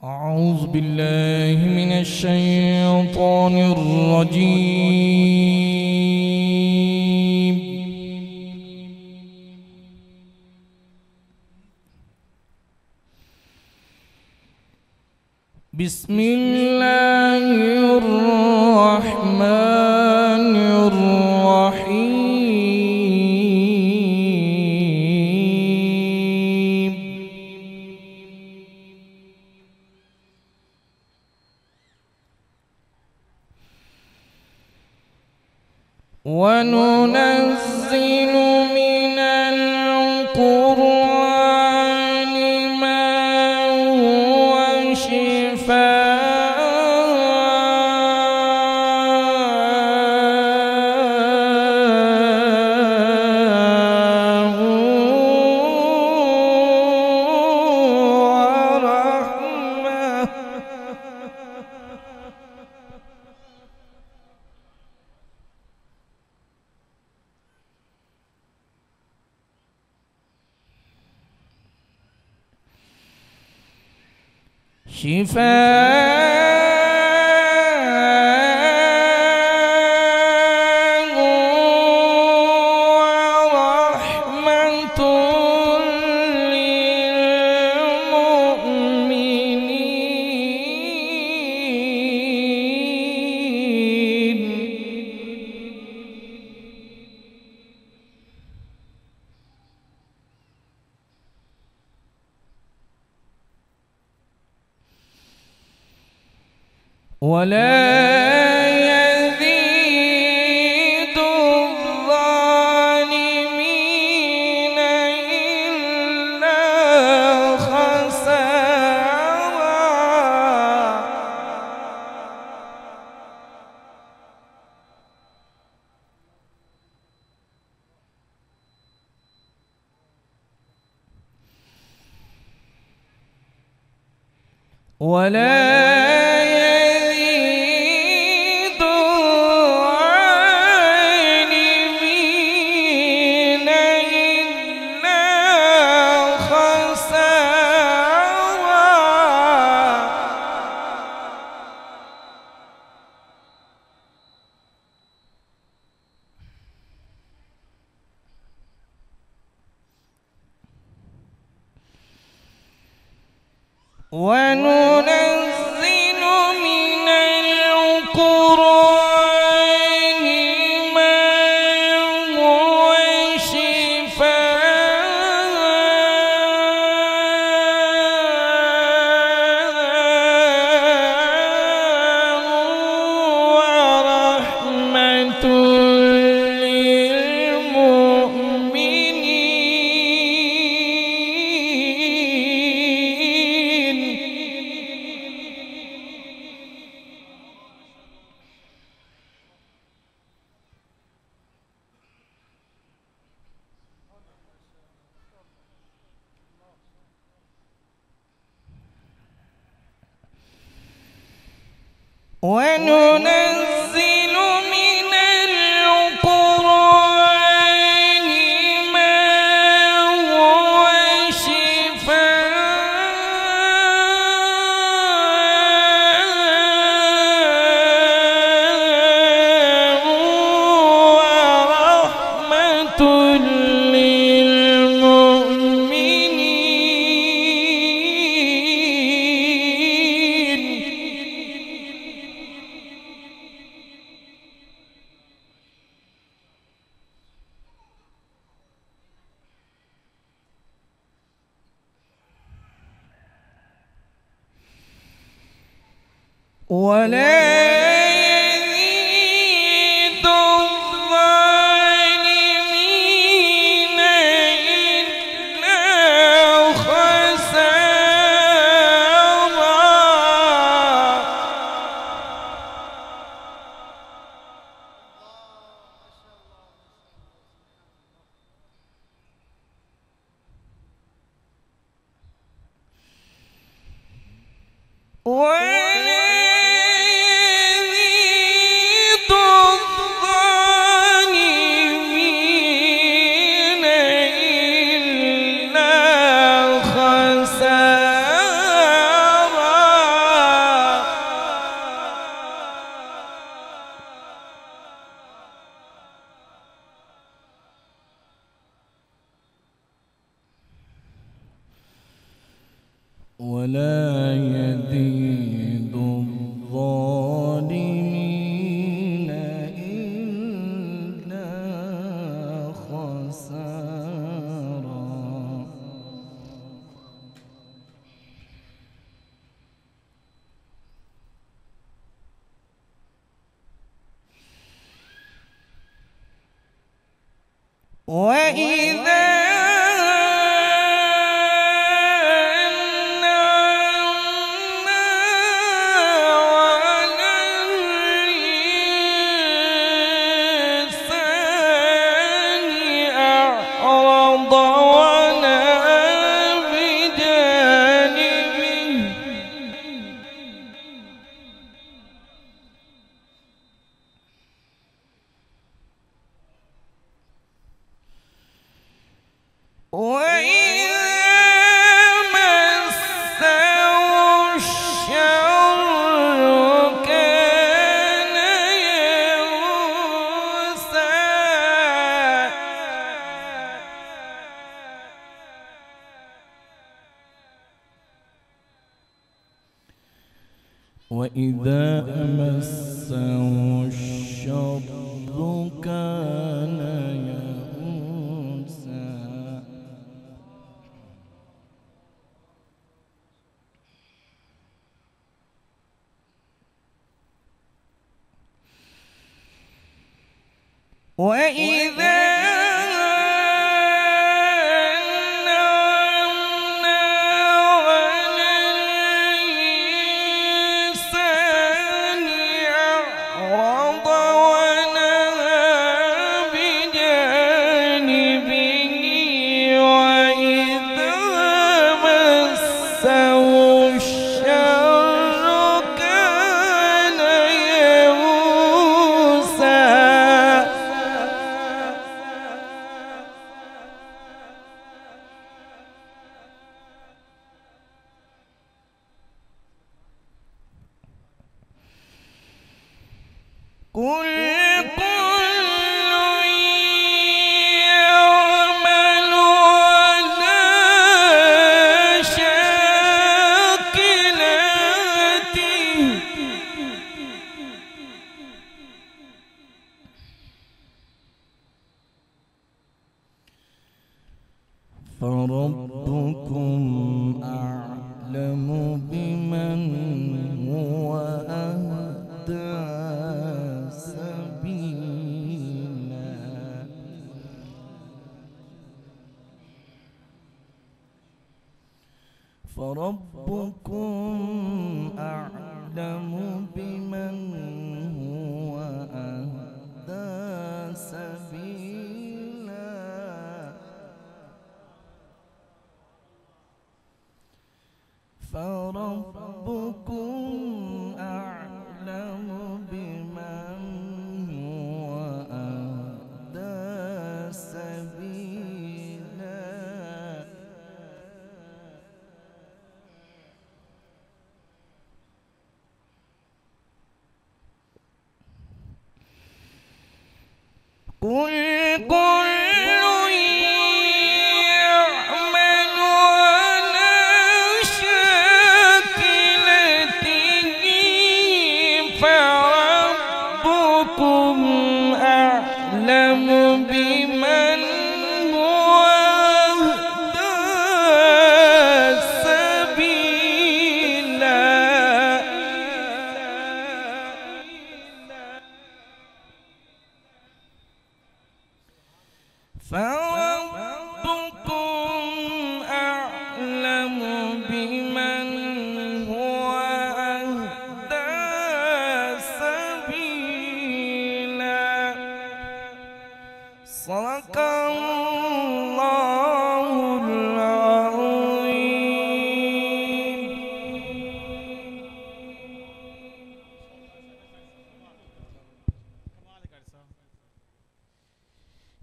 أعوذ بالله من الشيطان الرجيم. بسم الله الرحمن الرحيم. وننزل من القرآن ما هو شفاء ورحمة. شفاء ورحمة للمؤمنين. ولا يزيد الظالمين إلا خسارا. ولا وننزل من القرآن ما هو شفاء ورحمة وننزل من القرآن ما هو شفاء ورحمة ولا يزيد الظالمين إلا خسارا. ولا يزيد الظالمين إلا خسارا. وإذا وإذا مسه الشر كان يئوسا. وإذا فربكم أعلم بمن هو أهدى سبيلا. فربكم أعلم بمن هو أهدى سبيلا. فربكم أعلم بمن هو أهدى سبيلا. قل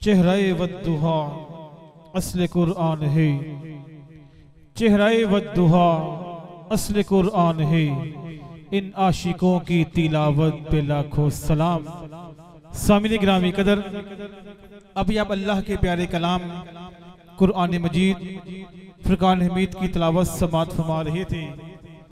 चेहराए वद्दुहा असले कुरान है, चेहराए वद्दुहा असले कुरान है। इन आशिकों की तिलावत पे लाखों सलाम। सामिने गिरामी कदर, अभी आप अल्लाह के प्यारे कलाम कुरान मजीद फुरकान हमीद की तिलावत समात फरमा रहे थे।